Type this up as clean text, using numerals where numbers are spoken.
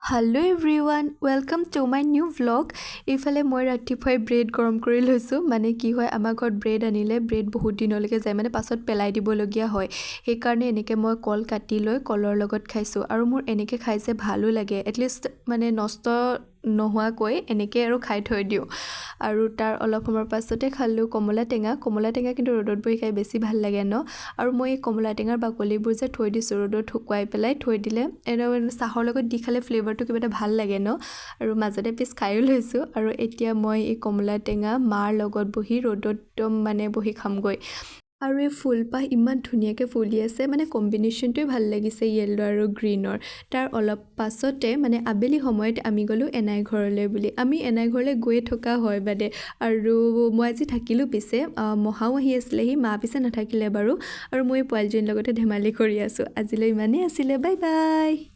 Hello everyone, welcome to my new vlog. ইফালে মই ৰাতিপুৱাই ব্ৰেড গৰম কৰি লৈছোঁ মানে কি হয় আমাৰ ঘৰত ব্ৰেড আনিলে ব্ৰেড বহুত দিনলৈকে যায় মানে পাছত পেলাই দিবলগীয়া হয় সেইকাৰণে এনেকৈ মই কল কাটি লৈ কলৰ লগত খাইছোঁ আৰু মোৰ এনেকৈ খাইছে ভালো লাগে এটলিষ্ট মানে নষ্ট নোহোৱাকৈ এনেকৈ আৰু খাই থৈ দিওঁ আৰু তাৰ অলপ সময়ৰ পাছতে খালোঁ কমলা টেঙা কিন্তু ৰ'দত বহি খাই বেছি ভাল লাগে ন আৰু মই এই কমলা টেঙাৰ বাকলিবোৰ যে থৈ দিছোঁ ৰ'দত শুকুৱাই পেলাই থৈ দিলে চাহৰ লগত দি খালে ফ্লেভাৰটো কিবা এটা ভাল লাগে ন আৰু মাজতে পিছ খায়ো লৈছোঁ আৰু এতিয়া মই এই কমলা টেঙা মাৰ লগত বহি ৰ'দত একদম মানে বহি খামগৈ আৰু এই ফুলপাহ ইমান ধুনীয়াকৈ ফুলি আছে মানে কম্বিনেশ্যনটোৱে ভাল লাগিছে য়েল্লো আৰু গ্ৰীনৰ তাৰ অলপ পাছতে মানে আবেলি সময়ত আমি গ'লোঁ এনাই ঘৰলৈ বুলি আমি এনাই ঘৰলৈ গৈয়ে থকা হয় মানে আৰু মই আজি থাকিলোঁ পিছে মহাও আহি আছিলেহি মা পিছে নাথাকিলে বাৰু আৰু মই পোৱালীজনীৰ লগতে ধেমালি কৰি আছোঁ আজিলৈ ইমানেই আছিলে বাই বাই